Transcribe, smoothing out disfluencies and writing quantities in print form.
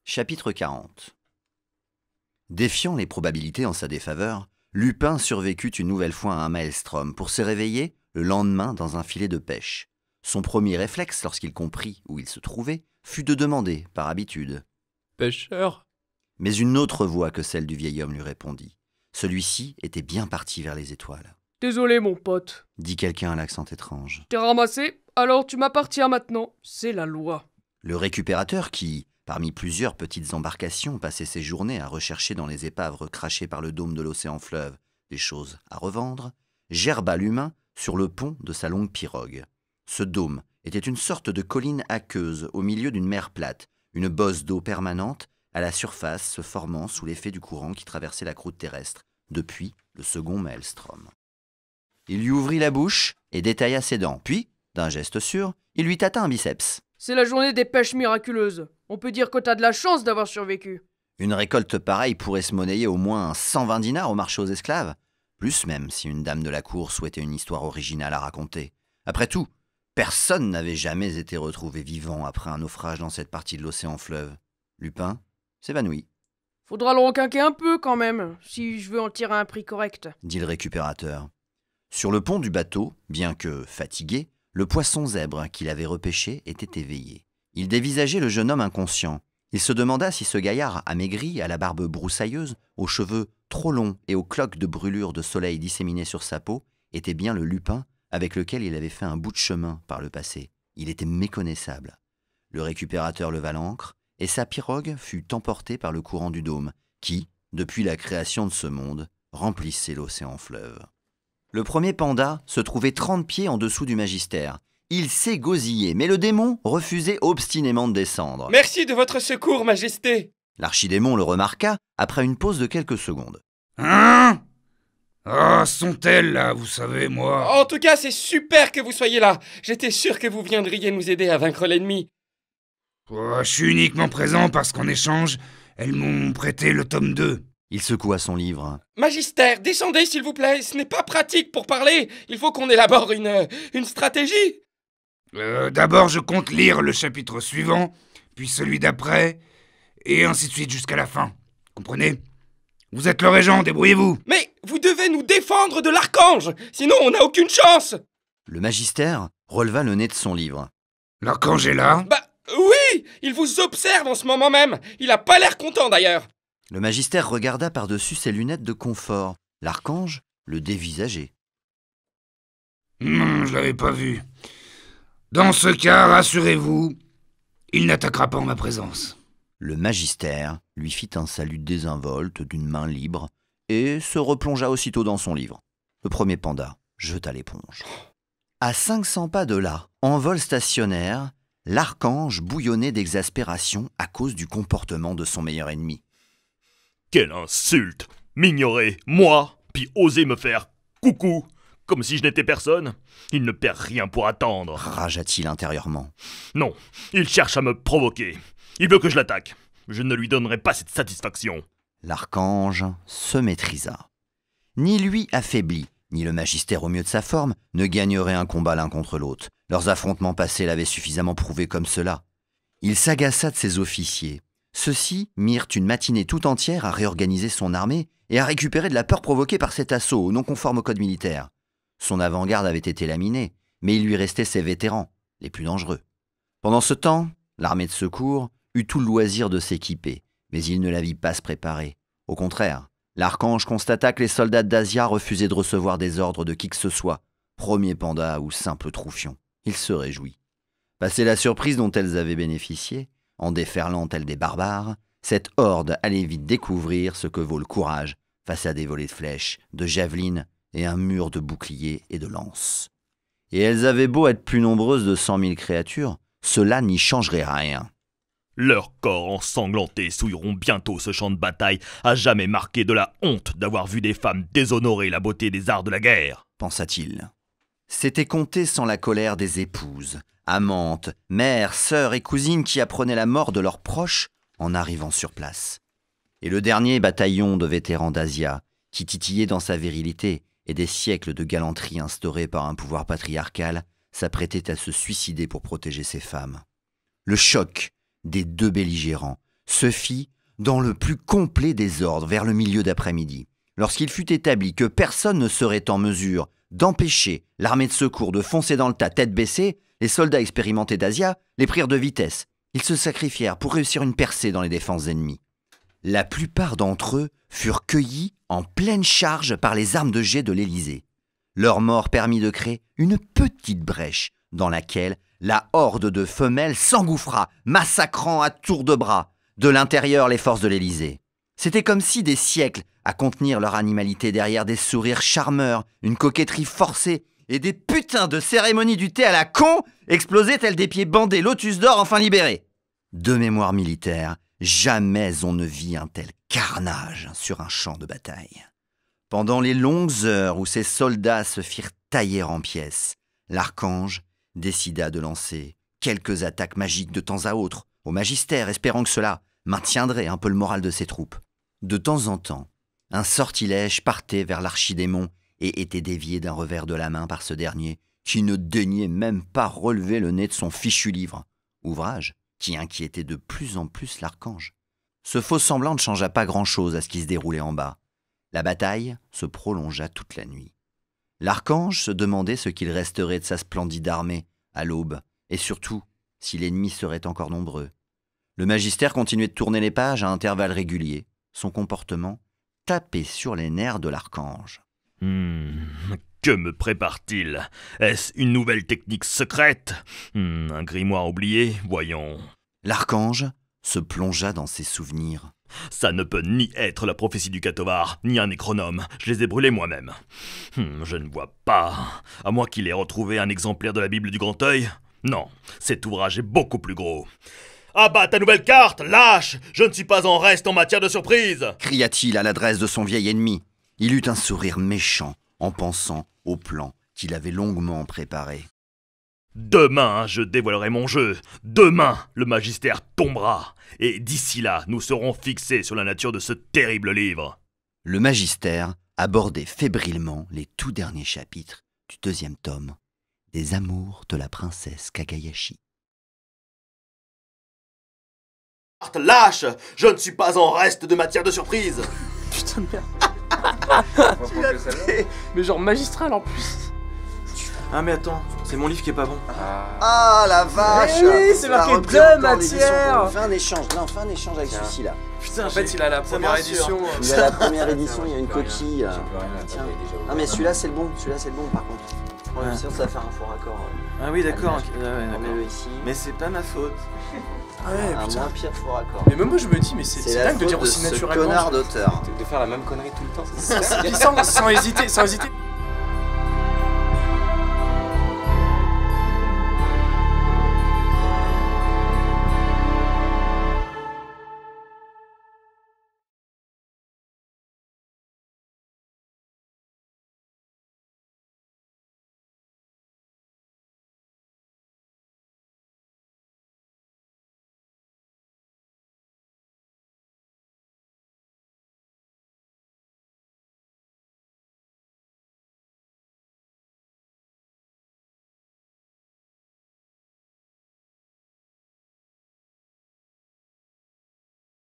Chapitre 40. Défiant les probabilités en sa défaveur, Lupin survécut une nouvelle fois à un maelstrom pour se réveiller le lendemain dans un filet de pêche. Son premier réflexe, lorsqu'il comprit où il se trouvait, fut de demander, par habitude. « Pêcheur ?» Mais une autre voix que celle du vieil homme lui répondit. Celui-ci était bien parti vers les étoiles. « Désolé, mon pote, » dit quelqu'un à l'accent étrange. « t'es ramassé, alors tu m'appartiens maintenant, c'est la loi. » Le récupérateur qui, parmi plusieurs petites embarcations, passait ses journées à rechercher dans les épaves recrachées par le dôme de l'océan-fleuve des choses à revendre, gerba l'humain sur le pont de sa longue pirogue. Ce dôme était une sorte de colline aqueuse au milieu d'une mer plate, une bosse d'eau permanente à la surface se formant sous l'effet du courant qui traversait la croûte terrestre depuis le second maelstrom. Il lui ouvrit la bouche et détailla ses dents, puis, d'un geste sûr, il lui tâta un biceps. « C'est la journée des pêches miraculeuses. On peut dire que t'as de la chance d'avoir survécu. » Une récolte pareille pourrait se monnayer au moins 120 dinars au marché aux esclaves. Plus même si une dame de la cour souhaitait une histoire originale à raconter. Après tout, personne n'avait jamais été retrouvé vivant après un naufrage dans cette partie de l'océan-fleuve. Lupin s'évanouit. « Faudra le requinquer un peu quand même, si je veux en tirer un prix correct. » dit le récupérateur. Sur le pont du bateau, bien que fatigué, le poisson zèbre qu'il avait repêché était éveillé. Il dévisageait le jeune homme inconscient. Il se demanda si ce gaillard amaigri, à la barbe broussailleuse, aux cheveux trop longs et aux cloques de brûlures de soleil disséminées sur sa peau, était bien le Lupin avec lequel il avait fait un bout de chemin par le passé. Il était méconnaissable. Le récupérateur leva l'ancre, et sa pirogue fut emportée par le courant du dôme, qui, depuis la création de ce monde, remplissait l'océan-fleuve. Le premier panda se trouvait 30 pieds en dessous du magistère. Il s'égosillait, mais le démon refusait obstinément de descendre. « Merci de votre secours, Majesté !» L'archidémon le remarqua après une pause de quelques secondes. « Hein ? Ah, sont-elles là, vous savez, moi ?» En tout cas, c'est super que vous soyez là. J'étais sûr que vous viendriez nous aider à vaincre l'ennemi. Je suis uniquement présent parce qu'en échange, elles m'ont prêté le tome 2. Il secoua son livre. « Magistère, descendez s'il vous plaît, ce n'est pas pratique pour parler. Il faut qu'on élabore une stratégie. » D'abord, je compte lire le chapitre suivant, puis celui d'après, et ainsi de suite jusqu'à la fin. Comprenez ? Vous êtes le régent, débrouillez-vous. Mais vous devez nous défendre de l'archange, sinon on n'a aucune chance. Le magistère releva le nez de son livre. L'archange est là ? Bah oui, il vous observe en ce moment même. Il a pas l'air content d'ailleurs. Le magistère regarda par-dessus ses lunettes de confort. L'archange le dévisageait. Non, je l'avais pas vu. Dans ce cas, rassurez-vous, il n'attaquera pas en ma présence. Le magistère lui fit un salut désinvolte d'une main libre et se replongea aussitôt dans son livre. Le premier panda jeta l'éponge. À 500 pas de là, en vol stationnaire, l'archange bouillonnait d'exaspération à cause du comportement de son meilleur ennemi. « Quelle insulte! M'ignorer, moi, puis oser me faire coucou, comme si je n'étais personne. Il ne perd rien pour attendre. » ragea-t-il intérieurement. « Non, il cherche à me provoquer. Il veut que je l'attaque. Je ne lui donnerai pas cette satisfaction. » L'archange se maîtrisa. Ni lui affaibli, ni le magistère au mieux de sa forme ne gagneraient un combat l'un contre l'autre. Leurs affrontements passés l'avaient suffisamment prouvé comme cela. Il s'agaça de ses officiers. Ceux-ci mirent une matinée tout entière à réorganiser son armée et à récupérer de la peur provoquée par cet assaut non conforme au code militaire. Son avant-garde avait été laminée, mais il lui restait ses vétérans, les plus dangereux. Pendant ce temps, l'armée de secours eut tout le loisir de s'équiper, mais il ne la vit pas se préparer. Au contraire, l'archange constata que les soldats d'Asia refusaient de recevoir des ordres de qui que ce soit, premier panda ou simple troufion. Il se réjouit. Passé la surprise dont elles avaient bénéficié, en déferlant tels des barbares, cette horde allait vite découvrir ce que vaut le courage face à des volées de flèches, de javelines et un mur de boucliers et de lances. Et elles avaient beau être plus nombreuses de 100 000 créatures, cela n'y changerait rien. Leurs corps ensanglantés souilleront bientôt ce champ de bataille à jamais marqué de la honte d'avoir vu des femmes déshonorer la beauté des arts de la guerre, pensa-t-il. C'était compté sans la colère des épouses, amantes, mères, sœurs et cousines qui apprenaient la mort de leurs proches en arrivant sur place. Et le dernier bataillon de vétérans d'Asia, qui titillait dans sa virilité et des siècles de galanterie instaurés par un pouvoir patriarcal, s'apprêtait à se suicider pour protéger ses femmes. Le choc des deux belligérants, se fit dans le plus complet désordre vers le milieu d'après-midi, lorsqu'il fut établi que personne ne serait en mesure d'empêcher l'armée de secours de foncer dans le tas tête baissée. Les soldats expérimentés d'Asia les prirent de vitesse. Ils se sacrifièrent pour réussir une percée dans les défenses ennemies. La plupart d'entre eux furent cueillis en pleine charge par les armes de jet de l'Élysée. Leur mort permit de créer une petite brèche dans laquelle la horde de femelles s'engouffra, massacrant à tour de bras de l'intérieur les forces de l'Élysée. C'était comme si des siècles à contenir leur animalité derrière des sourires charmeurs, une coquetterie forcée et des putains de cérémonies du thé à la con explosaient tels des pieds bandés lotus d'or enfin libérés. De mémoire militaire, jamais on ne vit un tel carnage sur un champ de bataille. Pendant les longues heures où ces soldats se firent tailler en pièces, l'archange décida de lancer quelques attaques magiques de temps à autre au magistère, espérant que cela maintiendrait un peu le moral de ses troupes. De temps en temps, un sortilège partait vers l'archidémon et était dévié d'un revers de la main par ce dernier, qui ne daignait même pas relever le nez de son fichu livre, ouvrage qui inquiétait de plus en plus l'archange. Ce faux semblant ne changea pas grand-chose à ce qui se déroulait en bas. La bataille se prolongea toute la nuit. L'archange se demandait ce qu'il resterait de sa splendide armée à l'aube, et surtout, si l'ennemi serait encore nombreux. Le magistère continuait de tourner les pages à intervalles réguliers. Son comportement tapait sur les nerfs de l'archange. Que me prépare-t-il? Est-ce une nouvelle technique secrète? Un grimoire oublié? Voyons. L'archange se plongea dans ses souvenirs. Ça ne peut ni être la prophétie du Catovar, ni un nécronome. Je les ai brûlés moi-même. Je ne vois pas. À moins qu'il ait retrouvé un exemplaire de la Bible du Grand Œil. Non, cet ouvrage est beaucoup plus gros. Ah bah, ta nouvelle carte, lâche! Je ne suis pas en reste en matière de surprise! Cria-t-il à l'adresse de son vieil ennemi. Il eut un sourire méchant en pensant au plan qu'il avait longuement préparé. Demain, je dévoilerai mon jeu. Demain, le magistère tombera. Et d'ici là, nous serons fixés sur la nature de ce terrible livre. Le magistère abordait fébrilement les tout derniers chapitres du 2e tome des Amours de la princesse Kagayashi. Lâche! Je ne suis pas en reste de matière de surprise. Putain de merde. Mais genre magistral en plus. Ah mais attends, c'est mon livre qui est pas bon. Ah la vache! Oui, c'est marqué deux matières. On fait un échange, là on fait un échange avec celui-ci là. Putain, En fait, il a la première édition. Il a la première édition, il y a une coquille. Tiens. Non mais celui-là c'est le bon, par contre. Ouais. Sinon ça va faire un faux raccord. Ah oui d'accord, ok. Ouais, d'accord. Remets-le ici. Mais c'est pas ma faute. Ah ouais, Un putain. moins pire faux raccord. Mais même moi je me dis, mais c'est la dingue de faute dire aussi ce naturellement. connard d'auteur. De faire la même connerie tout le temps, c'est ça. Sans hésiter, sans hésiter.